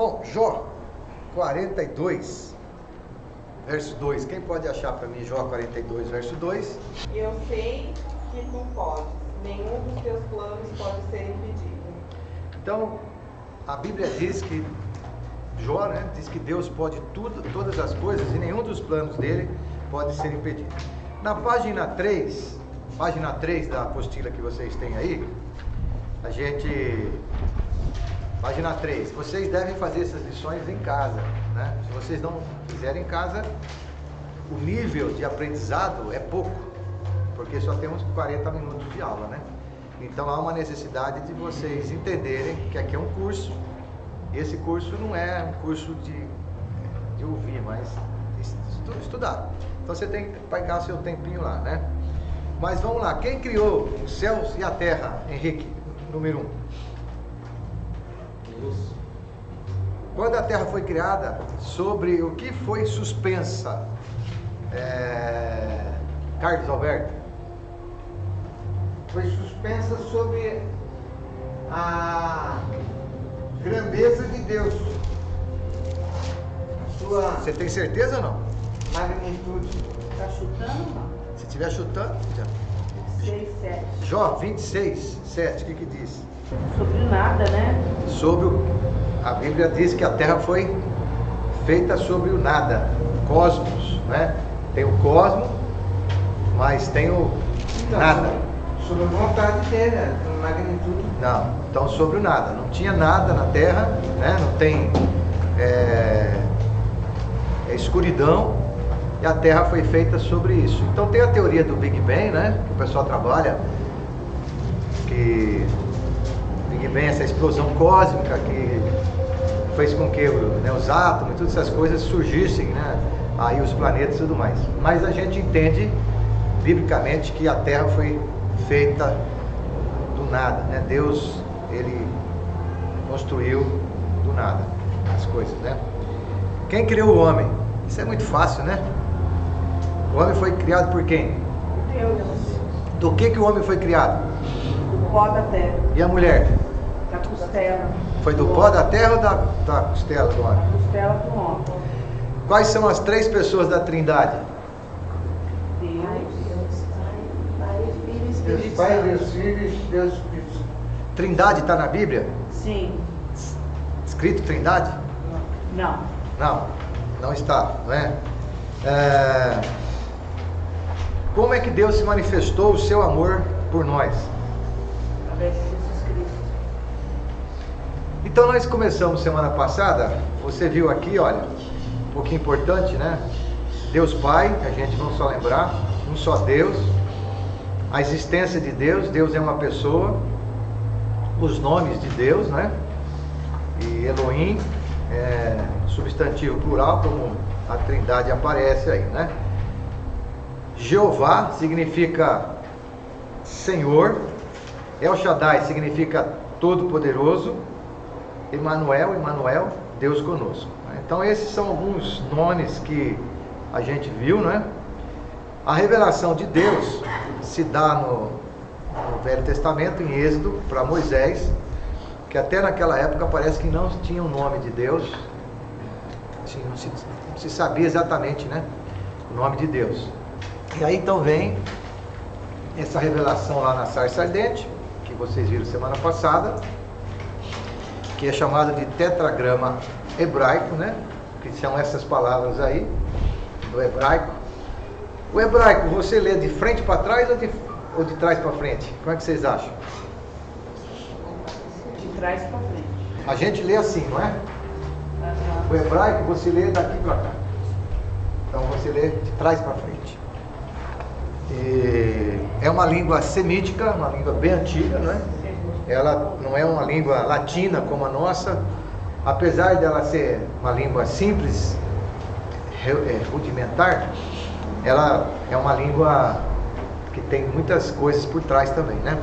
Bom, Jó 42, verso 2. Quem pode achar para mim Jó 42, verso 2? Eu sei que tu podes, nenhum dos teus planos pode ser impedido. Então, a Bíblia diz que Jó, né, diz que Deus pode tudo, todas as coisas, e nenhum dos planos dele pode ser impedido. Na página 3 da apostila que vocês têm aí, página 3, vocês devem fazer essas lições em casa, né? Se vocês não fizerem em casa, o nível de aprendizado é pouco, porque só temos 40 minutos de aula, né? Então há uma necessidade de vocês entenderem que aqui é um curso, e esse curso não é um curso de ouvir, mas de estudar. Então você tem que pegar seu tempinho lá, né? Mas vamos lá, quem criou os céus e a terra, Henrique? Número 1. Deus. Quando a terra foi criada, sobre o que foi suspensa? Carlos Alberto? Foi suspensa sobre a grandeza de Deus, a sua Você tem certeza ou não? magnitude. Tá chutando, não? Se estiver chutando, já. 6, 7. Jó 26, 7, o que diz? Sobre nada, né? A Bíblia diz que a terra foi feita sobre o nada, cosmos, né? Tem o cosmo, mas tem o nada. Sobre a vontade dele, a magnitude. Não, então sobre o nada. Não tinha nada na terra, né? Não tem escuridão, e a terra foi feita sobre isso. Então tem a teoria do Big Bang, né? Que o pessoal trabalha, que Big Bang é essa explosão cósmica que fez com que os átomos e todas essas coisas surgissem, né? Aí os planetas e tudo mais. Mas a gente entende biblicamente que a terra foi feita do nada, né? Deus, ele construiu do nada as coisas, né? Quem criou o homem? Isso é muito fácil, né? O homem foi criado por quem? Deus. Do que o homem foi criado? Do pó da terra, E a mulher? da costela. Foi do pó da terra ou da costela do homem? Da costela do homem. Quais são as 3 pessoas da Trindade? Deus. Deus Pai, Deus Filho e Deus Espírito Santo. Trindade está na Bíblia? Sim. Escrito Trindade? Não. Não está, não é? Como é que Deus se manifestou o seu amor por nós? Através de Jesus Cristo. Então nós começamos semana passada, você viu aqui, olha, um pouquinho importante, né? Deus Pai, a gente não só lembrar, um só Deus, a existência de Deus, Deus é uma pessoa, os nomes de Deus, né? E Elohim é substantivo plural, como a Trindade aparece aí, né? Jeová significa Senhor, El Shaddai significa Todo-Poderoso, Emmanuel, Deus conosco. Então esses são alguns nomes que a gente viu, né? A revelação de Deus se dá no Velho Testamento, em Êxodo, para Moisés, que até naquela época parece que não tinha o nome de Deus, assim, não se sabia exatamente, né, o nome de Deus. E aí então vem essa revelação lá na sarça ardente, que vocês viram semana passada, que é chamado de tetragrama hebraico, né, que são essas palavras aí, do hebraico. O hebraico, você lê de frente para trás ou de trás para frente? Como é que vocês acham? De trás para frente. A gente lê assim, não é? Aham. O hebraico você lê daqui para cá. Então você lê de trás para frente. E é uma língua semítica, uma língua bem antiga, não é? Ela não é uma língua latina como a nossa, apesar dela ser uma língua simples, rudimentar, ela é uma língua que tem muitas coisas por trás também, né?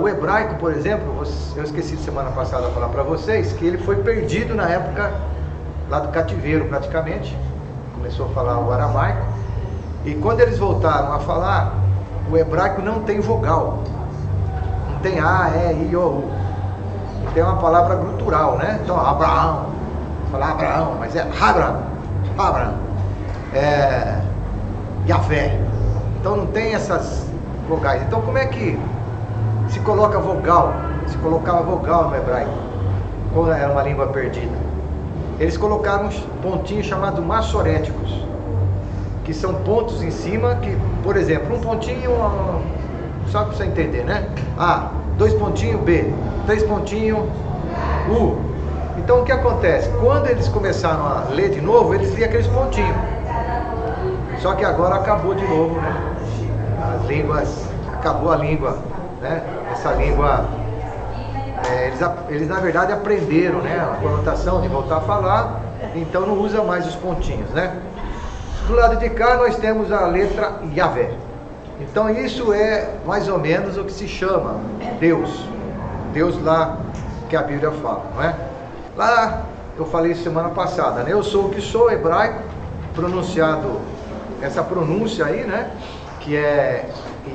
O hebraico, por exemplo, eu esqueci de semana passada falar para vocês que ele foi perdido na época lá do cativeiro praticamente, começou a falar o aramaico, e quando eles voltaram a falar, o hebraico não tem vogal, não tem A, E, I, O, U. tem uma palavra gutural, né? Então, Abraão, falar Abraão, mas é Abraão, Yahvé. Então não tem essas vogais. Então como é que se coloca vogal? Se colocava vogal no hebraico, quando era uma língua perdida. Eles colocaram uns pontinhos chamados massoréticos, que são pontos em cima, que, por exemplo, um pontinho, só para você entender, né? A, 2 pontinhos, B, 3 pontinhos, U. Então o que acontece? Quando eles começaram a ler de novo, eles liam aqueles pontinhos. Só que agora acabou de novo, né? As línguas, acabou a língua, né? Essa língua, eles na verdade aprenderam, né? A conotação de voltar a falar, então não usa mais os pontinhos, né? Do lado de cá nós temos a letra Yahvé. Então isso é mais ou menos o que se chama Deus. Deus lá que a Bíblia fala, não é? Lá eu falei semana passada, né? Eu sou o que sou, hebraico, pronunciado, essa pronúncia aí, né? Que é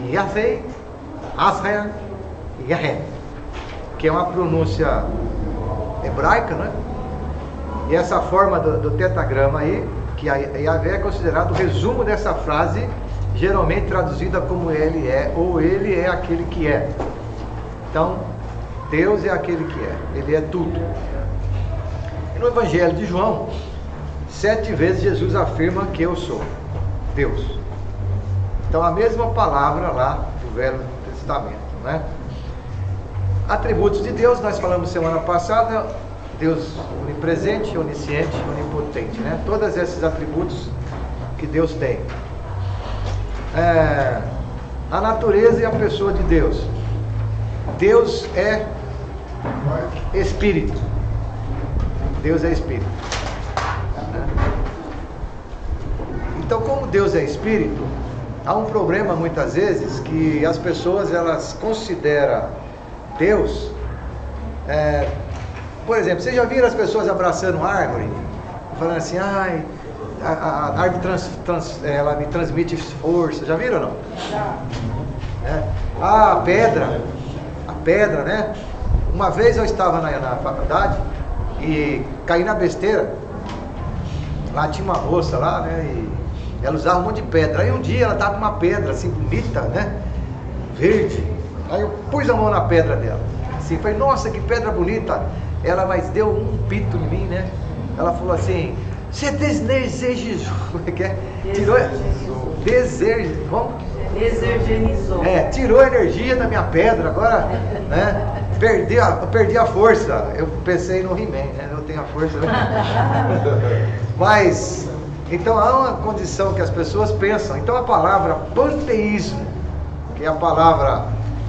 Yahvé, Asher, Yahem, que é uma pronúncia hebraica, né? E essa forma do tetagrama aí, que a Yahvé é considerado o resumo dessa frase, geralmente traduzida como ele é, ou ele é aquele que é. Então, Deus é aquele que é, ele é tudo. E no Evangelho de João, 7 vezes Jesus afirma que eu sou Deus. Então, a mesma palavra lá do Velho Testamento, né? Atributos de Deus, nós falamos semana passada, Deus onipresente, onisciente, onipotente, né? Todos esses atributos que Deus tem. A natureza e a pessoa de Deus. Deus é Espírito. Deus é Espírito. Então, como Deus é Espírito, há um problema muitas vezes que as pessoas elas consideram Deus. Por exemplo, vocês já viram as pessoas abraçando árvore? Falando assim, ai, a árvore ela me transmite força. Já viram ou não? Já. A pedra, né? Uma vez eu estava na faculdade e caí na besteira. Lá tinha uma moça lá, né? E ela usava um monte de pedra. Aí um dia ela estava com uma pedra assim bonita, né? Verde. Aí eu pus a mão na pedra dela. Assim, falei, nossa, que pedra bonita. Ela mas deu um pito em mim, né? Ela falou assim, você desejou. Como é que é? Tirou. Como? Desergenizou. Tirou a energia da minha pedra, agora, né? Eu perdi a força. Eu pensei no He-Man, né? Eu tenho a força. Mas, então há uma condição que as pessoas pensam. Então a palavra panteísmo, que é a palavra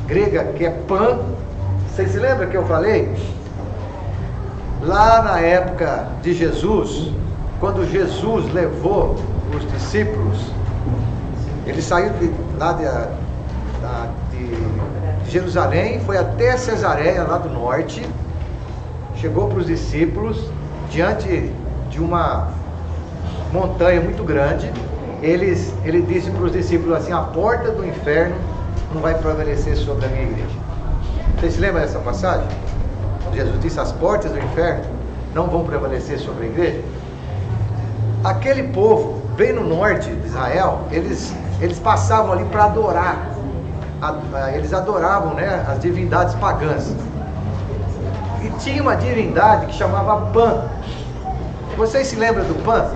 grega que é pan, vocês se lembram que eu falei? Lá na época de Jesus, quando Jesus levou os discípulos, ele saiu lá de Jerusalém, foi até Cesareia, lá do norte, chegou para os discípulos, diante de uma montanha muito grande, ele disse para os discípulos assim, a porta do inferno não vai prevalecer sobre a minha igreja. Vocês se lembram dessa passagem? Jesus disse, as portas do inferno não vão prevalecer sobre a igreja. Aquele povo, bem no norte de Israel, eles passavam ali para adorar. Eles adoravam, né, as divindades pagãs. E tinha uma divindade que chamava Pan. Vocês se lembram do Pan?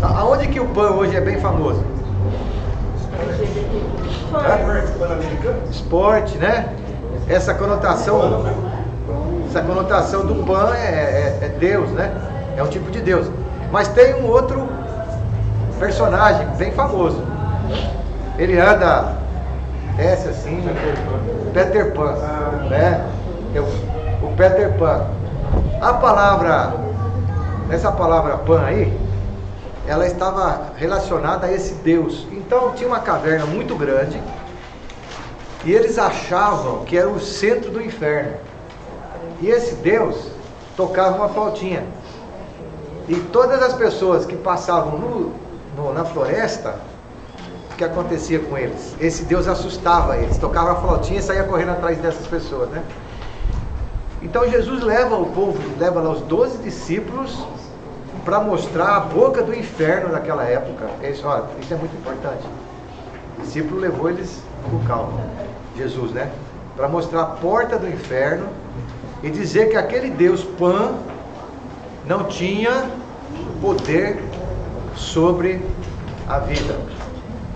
Aonde que o Pan hoje é bem famoso? Esporte, né? Essa conotação do Pan é Deus, né? É um tipo de Deus. Mas tem um outro personagem bem famoso. Ele desce assim, Peter Pan, né? O Peter Pan. Essa palavra Pan aí, ela estava relacionada a esse Deus. Então tinha uma caverna muito grande e eles achavam que era o centro do inferno. E esse Deus tocava uma flautinha. E todas as pessoas que passavam na floresta, o que acontecia com eles? Esse Deus assustava eles, tocava a flautinha e saía correndo atrás dessas pessoas, né? Então Jesus leva o povo, leva lá os 12 discípulos para mostrar a boca do inferno daquela época. Isso é muito importante. O discípulo levou eles com calma, Jesus, né? Para mostrar a porta do inferno e dizer que aquele Deus Pan não tinha poder sobre a vida.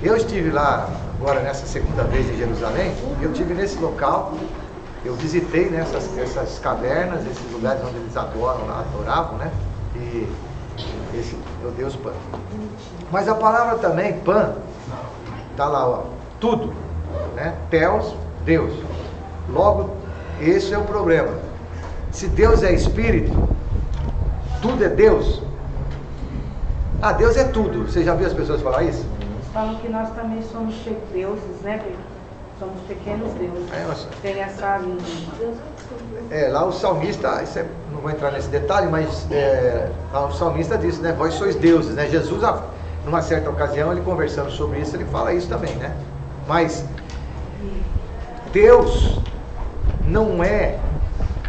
Eu estive lá agora nessa segunda vez em Jerusalém, eu estive nesse local, eu visitei essas cavernas, esses lugares onde eles adoravam, né? E esse é o Deus Pan. Mas a palavra também, Pan, está lá, ó, tudo, né? Theos, Deus. Logo, esse é o problema. Se Deus é Espírito, tudo é Deus. Deus é tudo. Você já viu as pessoas falar isso? Eles falam que nós também somos deuses, né? Somos pequenos deuses. Tem essa linha. Lá o salmista, não vou entrar nesse detalhe, mas lá o salmista disse, né? Vós sois deuses, né? Jesus, numa certa ocasião, ele conversando sobre isso, ele fala isso também, né? Mas Deus não é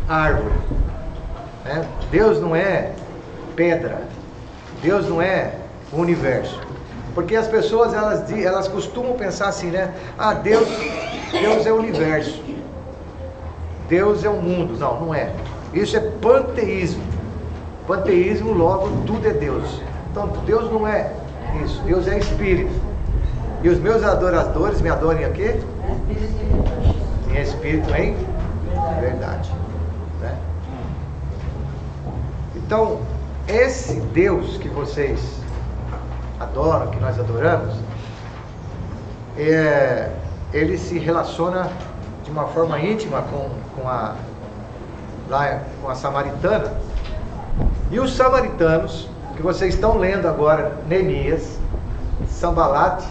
árvore, né? Deus não é pedra, Deus não é o universo. Porque as pessoas, elas costumam pensar assim, né? Deus é o universo, Deus é o mundo. Não, não é. Isso é panteísmo. Panteísmo, logo, tudo é Deus. Então, Deus não é isso. Deus é Espírito. E os meus adoradores me adorem a quê? Em Espírito, em verdade, né? Então, esse Deus que vocês adoram, que nós adoramos, ele se relaciona de uma forma íntima com a samaritana. E os samaritanos, que vocês estão lendo agora, Neemias, Sambalat,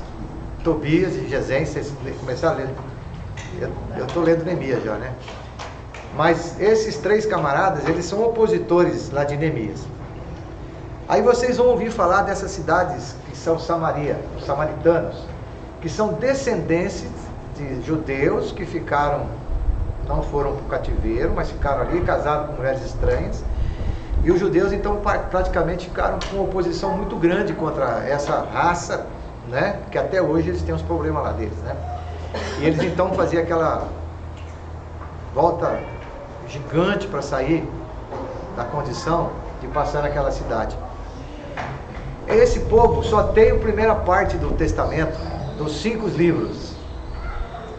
Tobias e Gesem, vocês começaram a ler. Eu estou lendo Neemias já, né? Mas esses 3 camaradas, eles são opositores lá de Neemias. Aí vocês vão ouvir falar dessas cidades que são Samaria, os samaritanos, que são descendentes de judeus que não foram para o cativeiro, mas ficaram ali, casaram com mulheres estranhas. E os judeus então praticamente ficaram com uma oposição muito grande contra essa raça, né? Que até hoje eles têm uns problemas lá deles, né? E eles então faziam aquela volta gigante para sair da condição de passar naquela cidade. Esse povo só tem a primeira parte do Testamento, dos 5 livros.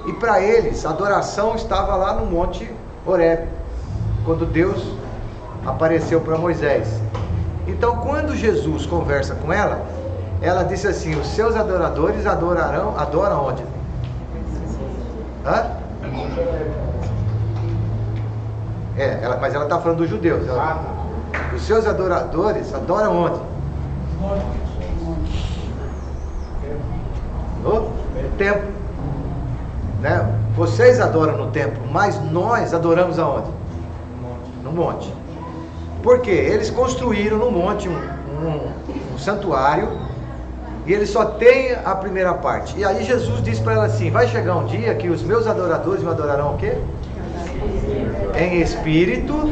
E para eles, a adoração estava lá no Monte Horebe, quando Deus apareceu para Moisés. Então, quando Jesus conversa com ela, ela disse assim: os seus adoradores adoram onde? Mas ela está falando dos judeus. Os seus adoradores adoram onde? No templo, né? Vocês adoram no templo, mas nós adoramos aonde? No monte. Por quê? Eles construíram no monte um santuário e eles só têm a primeira parte. E aí Jesus disse para ela assim: vai chegar um dia que os meus adoradores me adorarão o quê? Em espírito,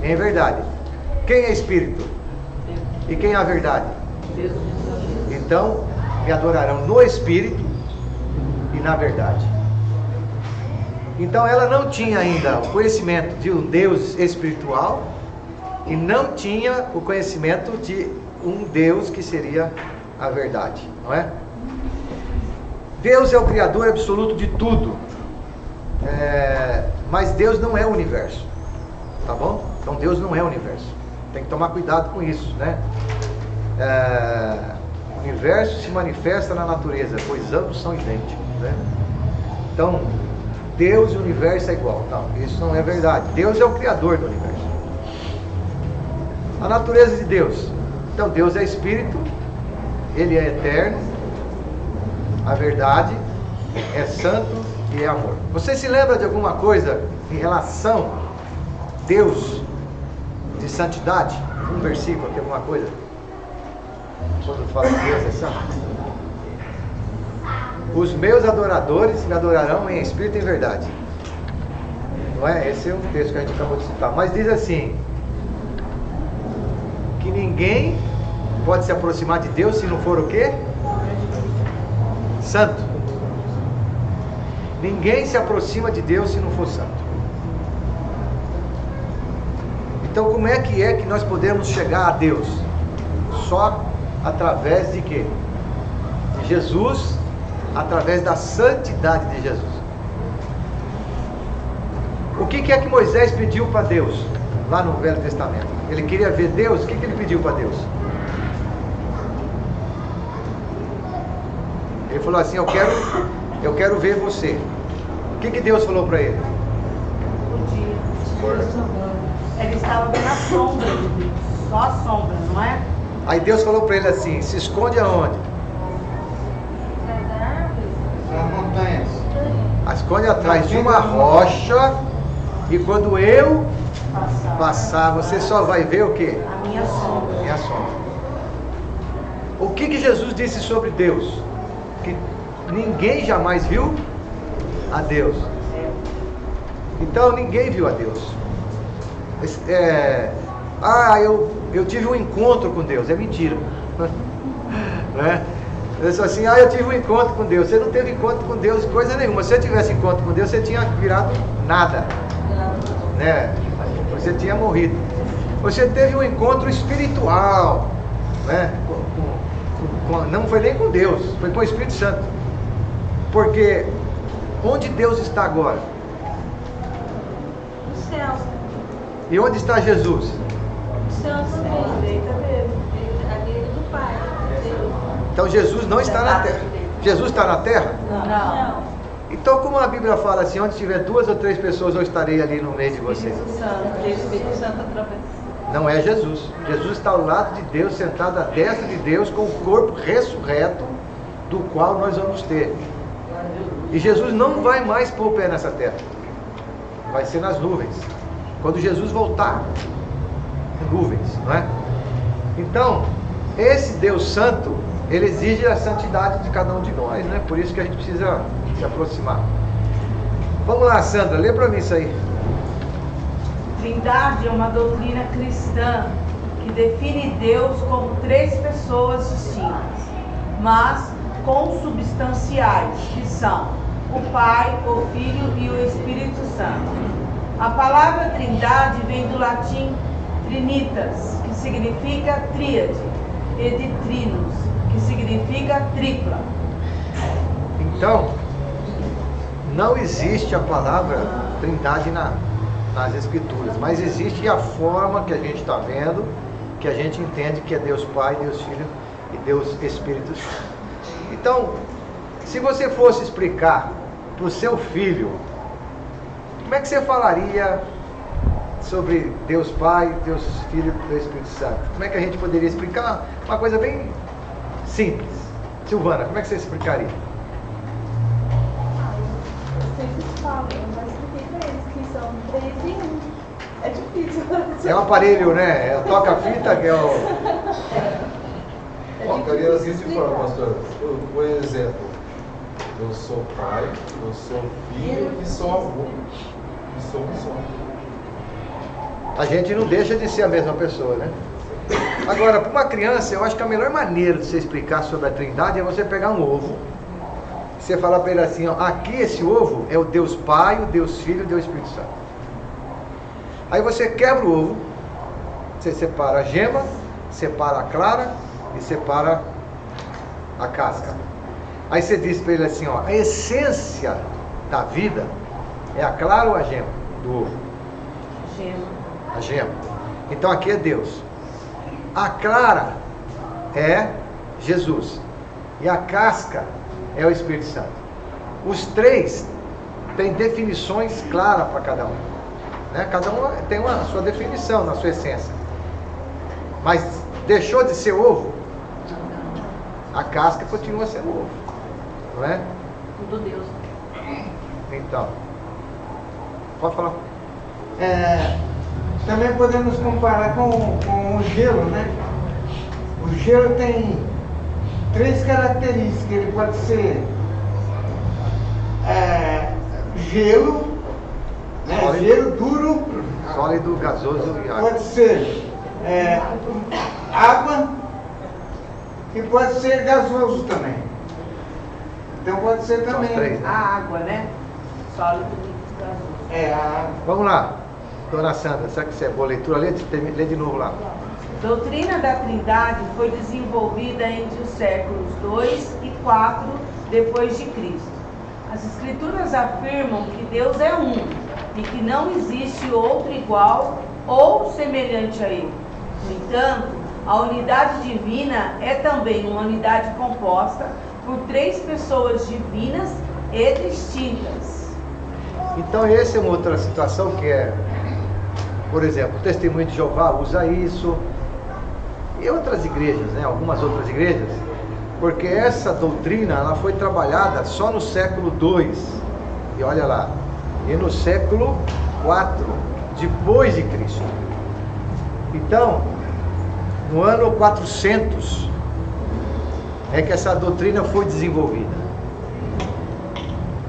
em verdade. Quem é espírito? E quem é a verdade? Então, me adorarão no espírito e na verdade. Então, ela não tinha ainda o conhecimento de um Deus espiritual e não tinha o conhecimento de um Deus que seria a verdade, não é? Deus é o Criador absoluto de tudo, mas Deus não é o universo, tá bom? Então Deus não é o universo, tem que tomar cuidado com isso, né? O universo se manifesta na natureza, pois ambos são idênticos, né? Então, Deus e o universo é igual. Não, isso não é verdade. Deus é o Criador do universo. A natureza de Deus. Então, Deus é Espírito, Ele é eterno, a verdade, é santo e é amor. Você se lembra de alguma coisa em relação a Deus de santidade? Um versículo aqui, alguma coisa? Quando fala que Deus é santo. Os meus adoradores me adorarão em espírito e em verdade. Não é? Esse é o texto que a gente acabou de citar. Mas diz assim, que ninguém pode se aproximar de Deus se não for o quê? Santo. Ninguém se aproxima de Deus se não for santo. Então como é que nós podemos chegar a Deus? Só através de quê? De Jesus, através da santidade de Jesus. O que é que Moisés pediu para Deus lá no Velho Testamento? Ele queria ver Deus. O que ele pediu para Deus? Ele falou assim, eu quero ver você. O que Deus falou para ele? Ele estava vendo a sombra de Deus, só a sombra, não é? Aí Deus falou para ele assim, se esconde aonde? Nas montanhas. Esconde atrás de uma rocha, e quando eu passar, você só vai ver o quê? A minha sombra. Minha sombra. O que Jesus disse sobre Deus? Que ninguém jamais viu a Deus. Então ninguém viu a Deus. Eu tive um encontro com Deus. É mentira. Né? Eu disse assim, eu tive um encontro com Deus. Você não teve encontro com Deus coisa nenhuma. Se você tivesse encontro com Deus, você tinha virado nada, né? Você tinha morrido. Você teve um encontro espiritual, né? Não foi nem com Deus, foi com o Espírito Santo. Porque onde Deus está agora? No céu. E onde está Jesus? No céu também. A direita do Pai. Então Jesus não está na terra. Jesus está na terra? Não. Então como a Bíblia fala assim, onde tiver 2 ou 3 pessoas, eu estarei ali no meio de vocês. Espírito Santo através. Não é Jesus. Jesus está ao lado de Deus, sentado à destra de Deus, com o corpo ressurreto, do qual nós vamos ter. E Jesus não vai mais pôr o pé nessa terra. Vai ser nas nuvens. Quando Jesus voltar, nuvens, não é? Então, esse Deus Santo, ele exige a santidade de cada um de nós, né? Por isso que a gente precisa se aproximar. Vamos lá, Sandra, lê para mim isso aí. Trindade é uma doutrina cristã que define Deus como 3 pessoas distintas, mas consubstanciais, que são o Pai, o Filho e o Espírito Santo. A palavra trindade vem do latim trinitas, que significa tríade, e de trinos, que significa tripla. Então, não existe a palavra trindade nas Escrituras, mas existe a forma que a gente está vendo, que a gente entende que é Deus Pai, Deus Filho e Deus Espírito Santo. Então, se você fosse explicar para o seu filho, como é que você falaria sobre Deus Pai, Deus Filho e Deus Espírito Santo? Como é que a gente poderia explicar? Uma coisa bem simples. Silvana, como é que você explicaria? Eu sempre falo, eu já expliquei pra eles que são 3 em 1. É difícil. É um aparelho, né? É o toca-fita, que é o... Eu queria assim se falar, pastor. Por exemplo, eu sou pai, eu sou filho e sou avô. E sou missão. A gente não deixa de ser a mesma pessoa, né? Agora, para uma criança, eu acho que a melhor maneira de você explicar sobre a Trindade é você pegar um ovo, você falar para ele assim, ó, aqui esse ovo é o Deus Pai, o Deus Filho e o Deus Espírito Santo. Aí você quebra o ovo, você separa a gema, separa a clara e separa a casca. Aí você diz para ele assim, ó, a essência da vida é a clara ou a gema do ovo? Gema. A gema. Então aqui é Deus. A clara é Jesus. E a casca é o Espírito Santo. Os 3 têm definições claras para cada um, né? Cada um tem a sua definição na sua essência. Mas deixou de ser ovo, a casca continua sendo ovo, não é? Tudo Deus. Então, pode falar. Também podemos comparar com o gelo, né? O gelo tem 3 características. Ele pode ser gelo, né? Sólido. Gelo duro, Sólido, gasoso e água. pode ser água e pode ser gasoso também. Então pode ser São também. os três, né? A água, né? Sólido, líquido, gasoso. A água. Vamos lá, dona Sandra, será que você é boa leitura? Lê de novo lá. Doutrina da Trindade foi desenvolvida entre os séculos 2 e 4 depois de Cristo. As Escrituras afirmam que Deus é um e que não existe outro igual ou semelhante a Ele. No entanto, a unidade divina é também uma unidade composta por 3 pessoas divinas e distintas. Então, essa é uma outra situação que é, por exemplo, o Testemunho de Jeová usa isso, e outras igrejas, né? Algumas outras igrejas, porque essa doutrina ela foi trabalhada só no século II, e olha lá, e no século IV, depois de Cristo. Então, no ano 400, é que essa doutrina foi desenvolvida.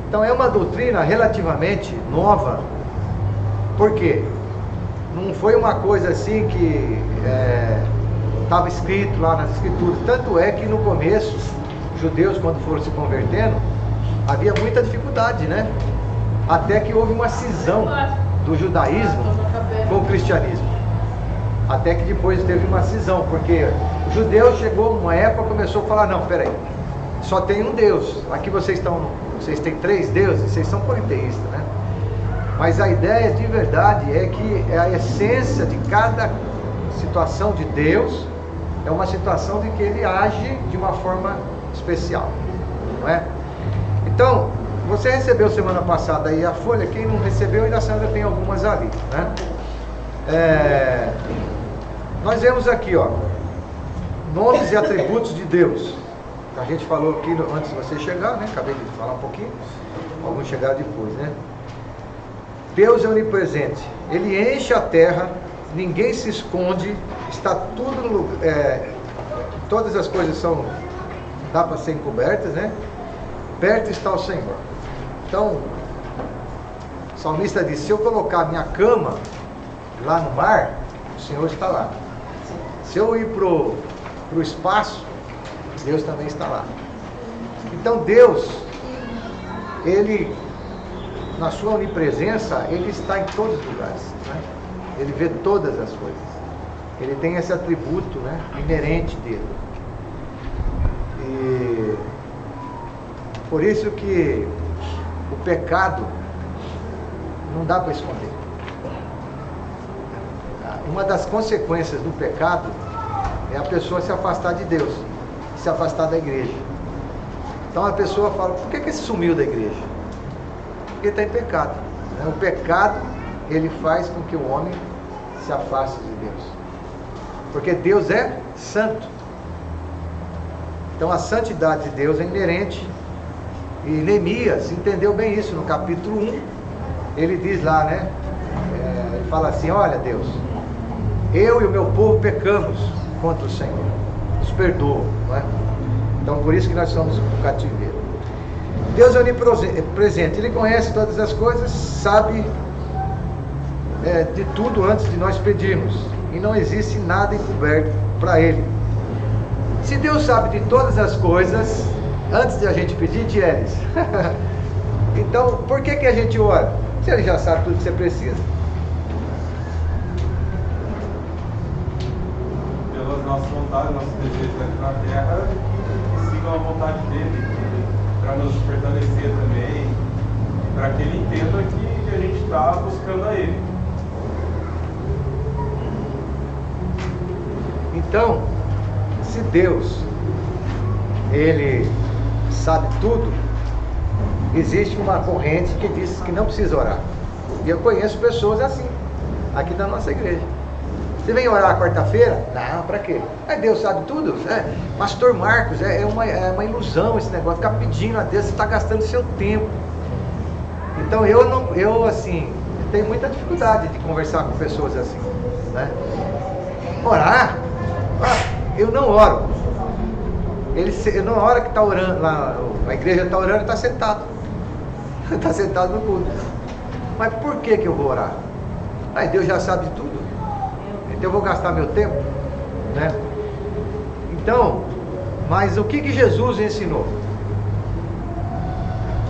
Então é uma doutrina relativamente nova. Por quê? Não foi uma coisa assim que estava escrito lá nas escrituras. Tanto é que no começo, os judeus, quando foram se convertendo, havia muita dificuldade, né? Até que houve uma cisão do judaísmo com o cristianismo. Até que depois teve uma cisão, porque o judeu chegou numa época e começou a falar, não, peraí, só tem um Deus. Aqui vocês têm 3 deuses, vocês são politeístas, né? Mas a ideia de verdade é que a essência de cada situação de Deus é uma situação de que ele age de uma forma especial, não é? Então, você recebeu semana passada aí a folha, quem não recebeu ainda Sandra tem algumas ali, né? Nós vemos aqui, ó, nomes e atributos de Deus. A gente falou aqui antes de você chegar, né? Acabei de falar um pouquinho. Alguns chegaram depois, né? Deus é onipresente. Ele enche a terra, ninguém se esconde, está tudo no lugar. Todas as coisas dá para ser encobertas, né? Perto está o Senhor. Então, o salmista diz: se eu colocar minha cama lá no mar, o Senhor está lá. Se eu ir pro espaço, Deus também está lá. Então Deus, Ele, na sua onipresença, Ele está em todos os lugares, né? Ele vê todas as coisas. Ele tem esse atributo, né, inerente dele. E por isso que o pecado não dá para esconder. Uma das consequências do pecado é a pessoa se afastar de Deus, se afastar da igreja. Então a pessoa fala: por que ele sumiu da igreja? Porque está em pecado, né? O pecado, ele faz com que o homem se afaste de Deus, porque Deus é santo. Então a santidade de Deus é inerente. E Neemias entendeu bem isso no capítulo 1. Ele diz lá, né? Ele fala assim: olha Deus, eu e o meu povo pecamos contra o Senhor, nos perdoa, não é? Então por isso que nós somos o cativeiro. Deus é onipresente, Ele conhece todas as coisas, sabe de tudo antes de nós pedirmos, e não existe nada encoberto para Ele. Se Deus sabe de todas as coisas antes de a gente pedir, Dieres, então por que a gente ora? Se Ele já sabe tudo que você precisa. Pelas nossas vontades, nossos desejos aqui na terra, que sigam a vontade dele, para nos fortalecer também, para que ele entenda que a gente está buscando a ele. Então, se Deus, Ele sabe tudo, existe uma corrente que diz que não precisa orar. E eu conheço pessoas assim, aqui da nossa igreja. Você vem orar quarta-feira? Não, para quê? Deus sabe tudo. Pastor Marcos, é uma ilusão esse negócio, ficar pedindo a Deus, você está gastando seu tempo. Então eu assim, tenho muita dificuldade de conversar com pessoas assim, né? Orar? Eu não oro. Na hora que está orando, a igreja está orando, está sentado. Está sentado no culto. Mas por que eu vou orar? Aí Deus já sabe de tudo. Então eu vou gastar meu tempo, né? Então, mas o que Jesus ensinou?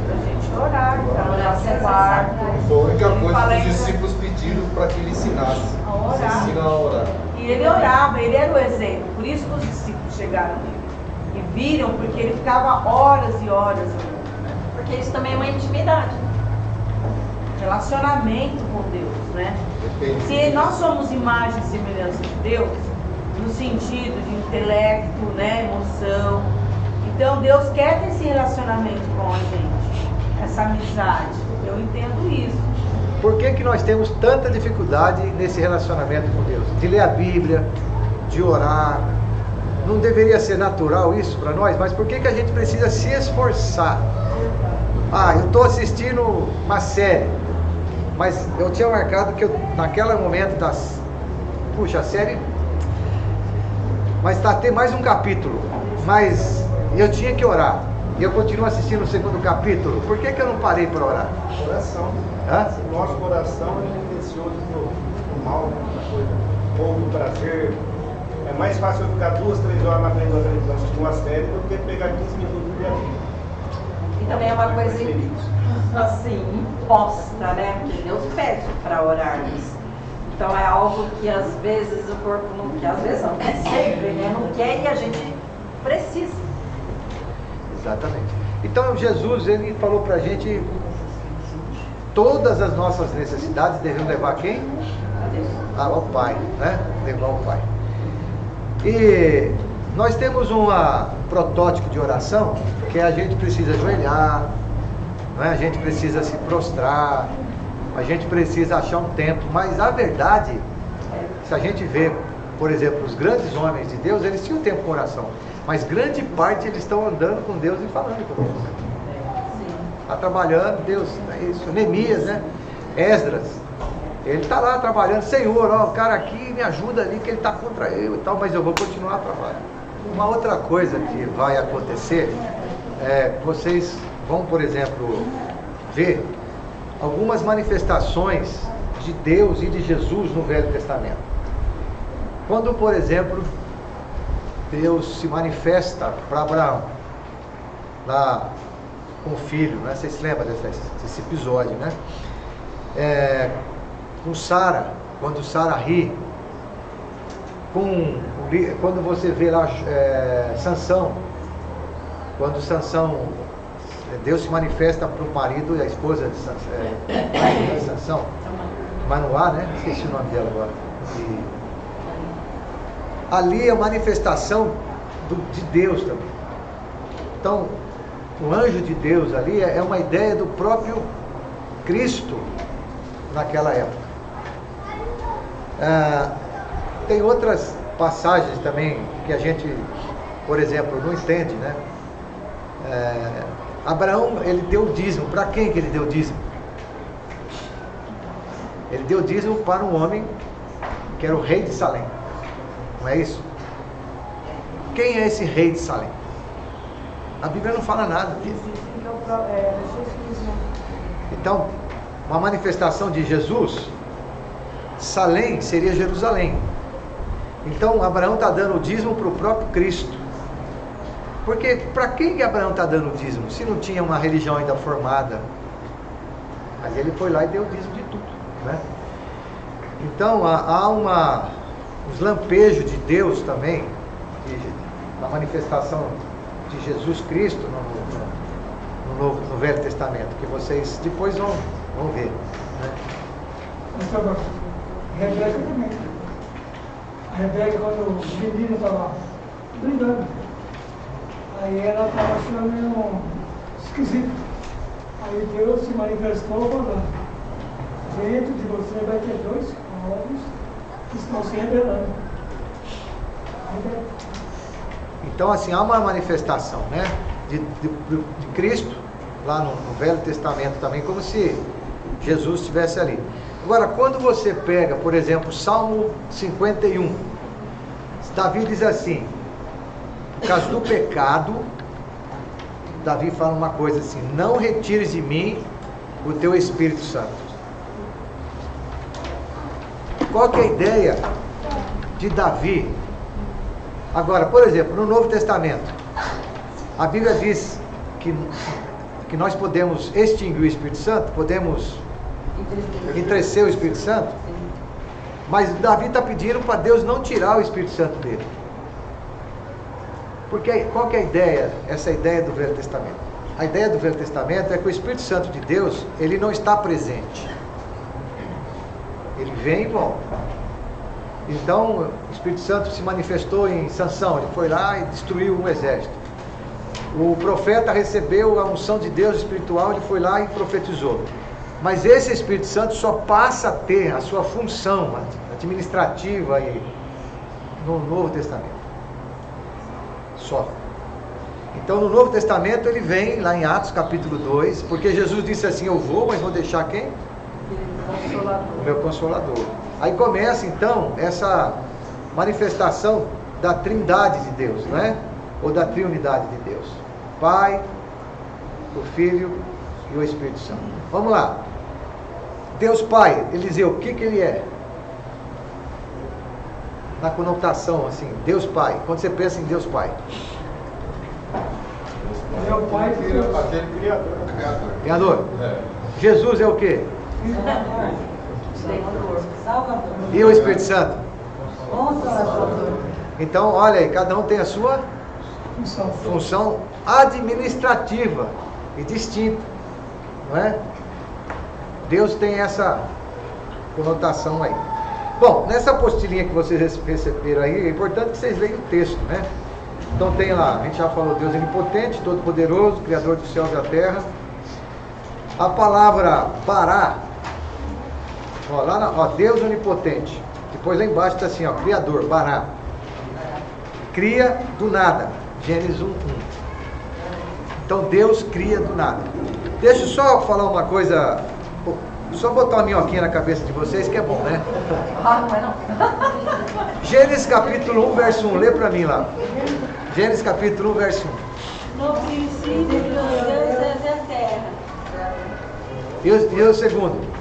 Pra gente orar, pra orar no quarto. Foi a única coisa que os Palestra. discípulos pediram para que ele ensinasse. A orar. Ensina a orar. E ele orava, ele era o exemplo. Por isso que os discípulos chegaram nele. E viram, porque ele ficava horas e horas orando. Porque isso também é uma intimidade. Relacionamento com Deus, né? Depende. Se nós somos imagem e semelhança de Deus, no sentido de intelecto, né, emoção, então Deus quer ter esse relacionamento com a gente, essa amizade. Eu entendo isso. Por que nós temos tanta dificuldade nesse relacionamento com Deus? De ler a Bíblia, de orar. Não deveria ser natural isso para nós, mas por que a gente precisa se esforçar? Ah, eu estou assistindo uma série, mas eu tinha marcado que naquele momento puxa, a série, mas tem mais um capítulo, mas eu tinha que orar. E eu continuo assistindo o segundo capítulo. Por que eu não parei para orar? Coração. Hã? Nosso coração é tendencioso pro mal, muita coisa. Ou do prazer. É mais fácil eu ficar 2, 3 horas na frente da televisão assistindo uma série do que pegar 15 minutos de vida. E também é uma coisa assim, imposta, né? Porque Deus pede para orarmos. Então é algo que às vezes o corpo não quer, às vezes não, é sempre, né? Não quer e a gente precisa. Exatamente. Então Jesus, ele falou pra gente, todas as nossas necessidades devemos levar quem? Ao Pai, né? Levar ao Pai. E nós temos um protótipo de oração, que a gente precisa ajoelhar, né? A gente precisa se prostrar, a gente precisa achar um tempo, mas a verdade, se a gente vê, por exemplo, os grandes homens de Deus, eles tinham tempo com oração. Mas grande parte eles estão andando com Deus e falando com Deus. Está trabalhando, Deus, é isso. Neemias, né? Esdras, ele está lá trabalhando. Senhor, ó, o cara aqui me ajuda ali, que ele está contra eu e tal, mas eu vou continuar trabalhando. Uma outra coisa que vai acontecer, vocês vão, por exemplo, ver algumas manifestações de Deus e de Jesus no Velho Testamento. Quando, por exemplo, Deus se manifesta para Abraão, lá com o filho, né? Vocês se lembram desse episódio, né? Com Sara, quando Sara ri, quando você vê lá Sansão, quando Sansão, Deus se manifesta para o marido e a esposa de Sansão, Manoá, né? Esqueci o nome dela agora. Ali é a manifestação de Deus também. Então, o anjo de Deus ali é uma ideia do próprio Cristo naquela época. Tem outras passagens também que a gente, por exemplo, não entende, né? Abraão, ele deu o dízimo. Para quem que ele deu o dízimo? Ele deu o dízimo para um homem que era o rei de Salém. Não é isso? Quem é esse rei de Salém? A Bíblia não fala nada dele. Então, uma manifestação de Jesus, Salém seria Jerusalém. Então, Abraão está dando o dízimo para o próprio Cristo. Porque para quem que Abraão está dando o dízimo? Se não tinha uma religião ainda formada. Mas ele foi lá e deu o dízimo de tudo, né? Então, há os lampejos de Deus também, na manifestação de Jesus Cristo no Velho Testamento, que vocês depois vão ver, né? Pastor, Rebeca também. A Rebeca, quando o menino estava brigando, aí ela estava achando meio esquisito. Aí Deus se manifestou falando: dentro de você vai ter 2 povos que estão se rebelando. Então, assim, há uma manifestação, né, de Cristo lá no Velho Testamento também, como se Jesus estivesse ali. Agora, quando você pega, por exemplo, Salmo 51, Davi diz assim: por causa do pecado, Davi fala uma coisa assim: não retires de mim o teu Espírito Santo. Qual que é a ideia de Davi? Agora, por exemplo, no Novo Testamento, a Bíblia diz que nós podemos extinguir o Espírito Santo, podemos entristecer o Espírito Santo, mas Davi está pedindo para Deus não tirar o Espírito Santo dele. Porque qual que é a ideia, essa ideia do Velho Testamento? A ideia do Velho Testamento é que o Espírito Santo de Deus, ele não está presente. Ele vem e volta. Então, o Espírito Santo se manifestou em Sansão, ele foi lá e destruiu um exército. O profeta recebeu a unção de Deus espiritual, ele foi lá e profetizou. Mas esse Espírito Santo só passa a ter a sua função administrativa no Novo Testamento. Só. Então no Novo Testamento ele vem lá em Atos capítulo 2, porque Jesus disse assim: eu vou, mas vou deixar quem? O meu Consolador. Aí começa então essa manifestação da trindade de Deus, não é? Ou da triunidade de Deus: Pai, o Filho e o Espírito Santo. Vamos lá. Deus Pai, Eliseu, o que ele é? Na conotação assim, Deus Pai. Quando você pensa em Deus Pai, Meu pai, Aquele criador. Criador. Jesus é o quê? Salvador. E o Espírito Santo? Consolador. Então, olha aí, cada um tem a sua função administrativa e distinta, não é? Deus tem essa conotação aí. Bom, nessa apostilinha que vocês receberam aí, é importante que vocês leiam o texto, né? Então tem lá, a gente já falou, Deus onipotente, todo-poderoso, Criador dos céus e da terra. A palavra bará, Deus onipotente. Depois lá embaixo está assim, Criador, bará. Cria do nada, Gênesis 1:1. Então Deus cria do nada. Deixa eu só falar uma coisa, só botar uma minhoquinha na cabeça de vocês que é bom, né? Ah, não é não. Gênesis capítulo 1, verso 1, lê para mim lá. Gênesis capítulo 1, verso 1. No princípio, Deus é a terra. E o segundo?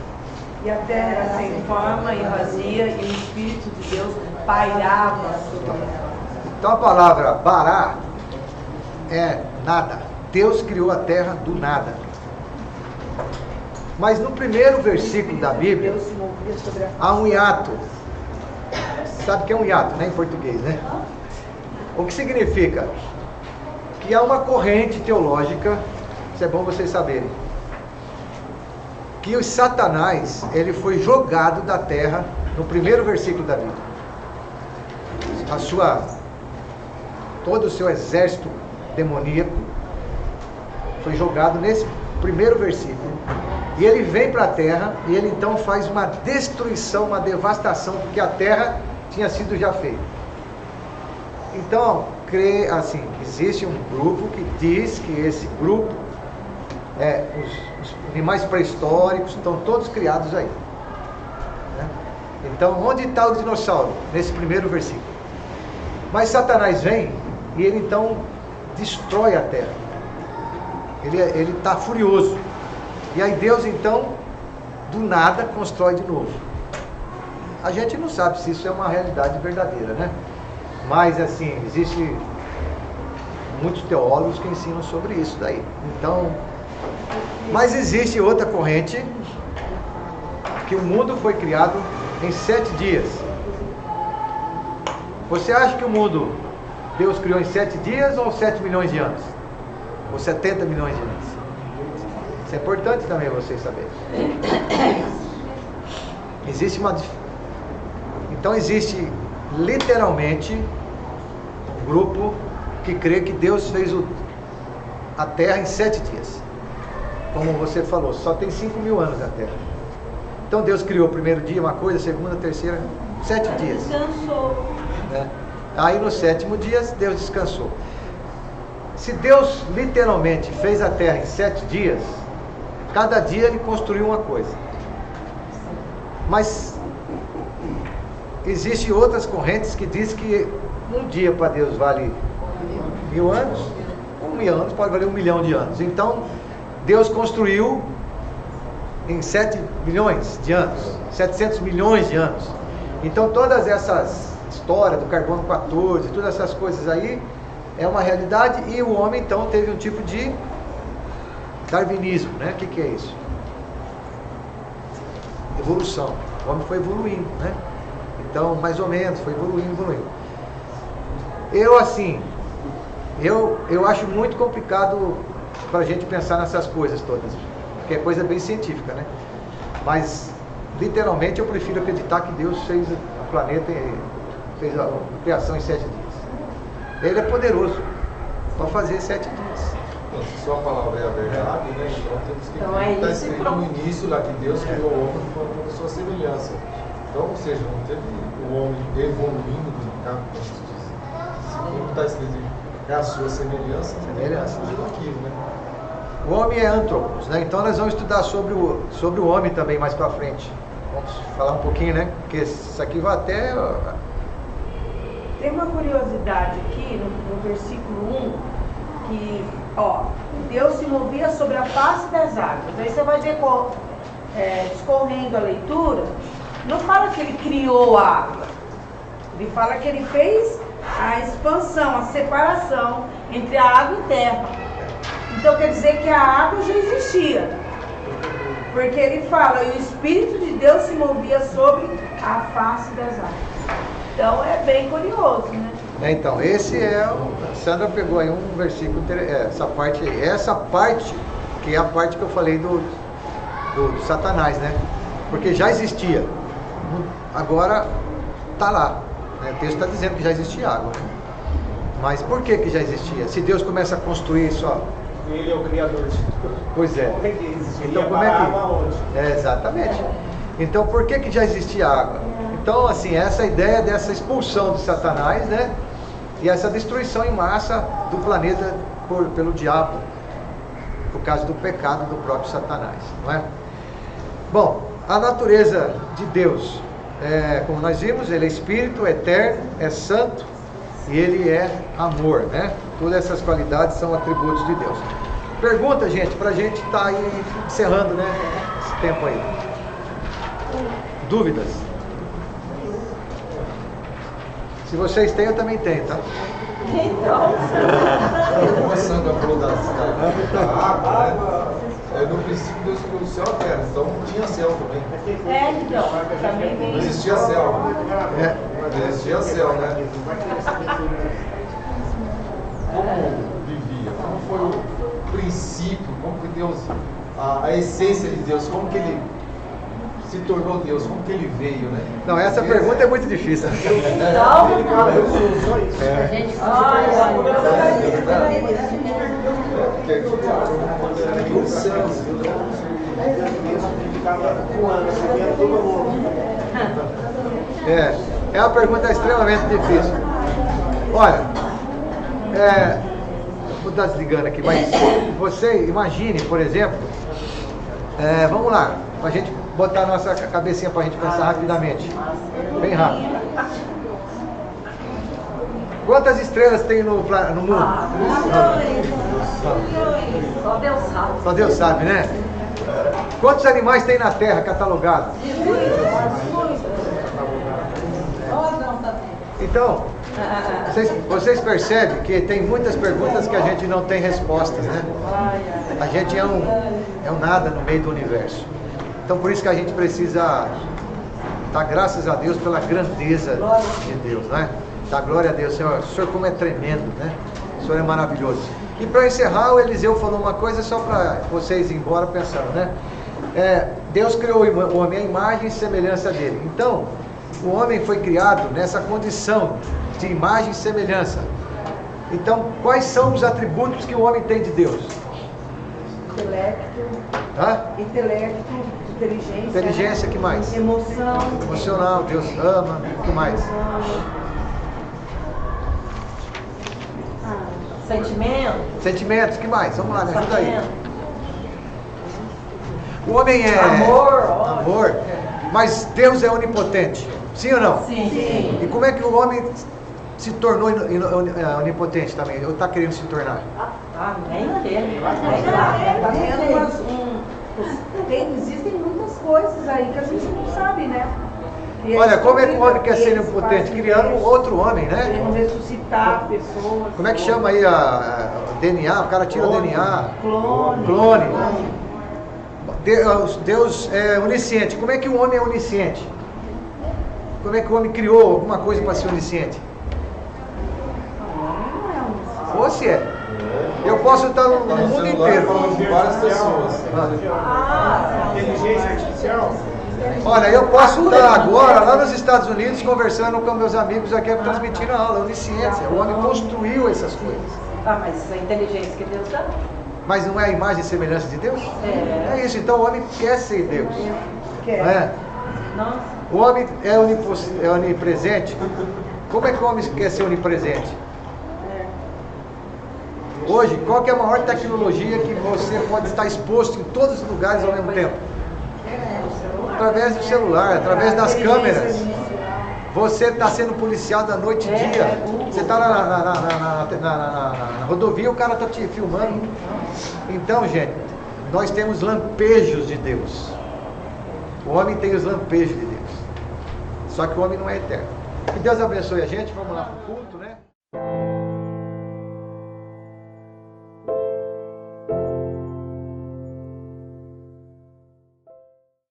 E a terra era sem forma e vazia, e o Espírito de Deus pairava sobre ela. Então a palavra bará é nada. Deus criou a terra do nada. Mas no primeiro versículo da Bíblia Deus se movia sobre a há um hiato. Sabe o que é um hiato, né, em português, né? O que significa? Que há uma corrente teológica, isso é bom vocês saberem, que o Satanás, ele foi jogado da terra no primeiro versículo da Bíblia. Todo o seu exército demoníaco foi jogado nesse primeiro versículo. E ele vem para a terra e ele então faz uma destruição, uma devastação, porque a terra tinha sido já feita. Então, existe um grupo que diz que esse grupo, os animais pré-históricos estão todos criados aí. Né? Então, onde está o dinossauro? Nesse primeiro versículo. Mas Satanás vem e ele então destrói a terra. Ele está furioso. E aí Deus então, do nada, constrói de novo. A gente não sabe se isso é uma realidade verdadeira, né? Mas assim, existe muitos teólogos que ensinam sobre isso daí. Então, mas existe outra corrente, que o mundo foi criado em 7 dias. Você acha que o mundo Deus criou em 7 dias ou 7 milhões de anos? Ou 70 milhões de anos? Isso é importante também vocês saberem. Então existe literalmente um grupo que crê que Deus fez a terra em 7 dias. Como você falou, só tem 5.000 anos a terra. Então Deus criou o primeiro dia uma coisa, segunda, terceira, 7 dias. Descansou. Né? Aí no 7º dia Deus descansou. Se Deus literalmente fez a terra em 7 dias, cada dia ele construiu uma coisa. Mas existem outras correntes que dizem que um dia para Deus vale 1.000 anos, 1.000 anos pode valer 1 milhão de anos. Então Deus construiu em 7 milhões de anos, 700 milhões de anos. Então todas essas histórias do carbono 14, todas essas coisas aí, é uma realidade, e o homem então teve um tipo de darwinismo, né? O que é isso? Evolução. O homem foi evoluindo, né? Então, mais ou menos, foi evoluindo. Eu, assim, eu acho muito complicado para a gente pensar nessas coisas todas, porque é coisa bem científica, né? Mas, literalmente, eu prefiro acreditar que Deus fez o planeta, fez a criação em 7 dias. Ele é poderoso para fazer 7 dias. Então, se sua palavra é a verdade, né? Então temos que Então, é está isso e escrito pronto. no início lá que Deus criou o homem com a sua semelhança. Então, ou seja, não teve o homem evoluindo do campo, como se diz. Como está escrito, é a sua semelhança, tudo aquilo, né? O homem é antropos, né? Então nós vamos estudar sobre o homem também mais para frente. Vamos falar um pouquinho, né? Porque isso aqui vai até... Tem uma curiosidade aqui no versículo 1, que, ó, Deus se movia sobre a face das águas. Aí você vai ver, discorrendo a leitura, não fala que ele criou a água. Ele fala que ele fez a expansão, a separação entre a água e terra. Então quer dizer que a água já existia. Porque ele fala, e o Espírito de Deus se movia sobre a face das águas. Então é bem curioso, né? Então, esse é o... Sandra pegou aí um versículo, essa parte, que é a parte que eu falei do Satanás, né? Porque já existia. Agora está lá. Né? O texto está dizendo que já existia água. Né? Mas por que já existia? Se Deus começa a construir isso, ó. Ele é o Criador de tudo. Pois é. Como é que existiria Então como é para a água onde? que... exatamente. Então por que já existia água? Então assim, essa ideia dessa expulsão de Satanás, né? E essa destruição em massa do planeta pelo diabo, por causa do pecado do próprio Satanás, não é? Bom, a natureza de Deus, como nós vimos, ele é espírito, é eterno, é santo e ele é amor, né? Todas essas qualidades são atributos de Deus. Pergunta, gente, pra gente estar aí encerrando, né? Esse tempo aí. Dúvidas? Se vocês têm, eu também tenho, tá? Como a Sandra falou da água, né? No princípio Deus criou o céu e a terra, então não tinha céu também. Então, também Não vem. existia céu. Não existia céu, né? Como vivia? Como foi o princípio? Como que Deus, a essência de Deus, como que ele se tornou Deus? Como que ele veio, né? Não, essa pergunta é muito difícil. É uma pergunta extremamente difícil. Olha, vou estar desligando aqui, mas você imagine, por exemplo, vamos lá, para a gente botar a nossa cabecinha para a gente pensar rapidamente, bem rápido. Quantas estrelas tem no mundo? Só Deus sabe. Só Deus sabe, né? Quantos animais tem na Terra catalogados? Então, vocês percebem que tem muitas perguntas que a gente não tem respostas, né? A gente é um nada no meio do universo. Então por isso que a gente precisa dar graças a Deus pela grandeza de Deus, né? Dar glória a Deus. O Senhor como é tremendo, né? O Senhor é maravilhoso. E para encerrar, o Eliseu falou uma coisa só para vocês ir embora pensando, né? Deus criou o homem à imagem e semelhança dele. Então, o homem foi criado nessa condição de imagem e semelhança. Então, quais são os atributos que o homem tem de Deus? Intelecto, inteligência. Inteligência, que mais? Emoção. Emocional, Deus ama, o que mais? Sentimentos, que mais? Vamos lá, me ajuda aí. O homem é... Amor. Mas Deus é onipotente. Sim ou não? Sim. E como é que o homem se tornou onipotente também? Ou está querendo se tornar? Nem dele. Existem muitas coisas aí que a gente não sabe, né? E Olha, eles como é que o homem quer ser eles onipotente? fazem Criando isso, outro homem, querendo né? ressuscitar pessoas. Como é que chama aí o DNA? O cara tira o DNA. Clone. Clone. Deus é onisciente. Como é que o homem é onisciente? Como é que o homem criou alguma coisa para ser onisciente? Ou se é. Eu posso estar no Tá no mundo celular inteiro. falando com várias pessoas. Inteligência artificial. Olha, eu posso estar agora lá nos Estados Unidos conversando com meus amigos aqui, transmitindo a aula. Onisciência. O homem construiu essas coisas. Ah, mas a inteligência que Deus dá. Mas não é a imagem e semelhança de Deus? É. É isso. Então o homem quer ser Deus. Quer. Não é? Nossa. O homem é onipresente. Como é que o homem quer ser onipresente? Hoje, qual que é a maior tecnologia que você pode estar exposto em todos os lugares ao mesmo tempo? Através do celular, através das câmeras. Você está sendo policiado à noite e dia. Você está na rodovia, o cara está te filmando. Então, gente, nós temos lampejos de Deus. O homem tem os lampejos de Deus. Só que o homem não é eterno. Que Deus abençoe a gente. Vamos lá para o culto, né?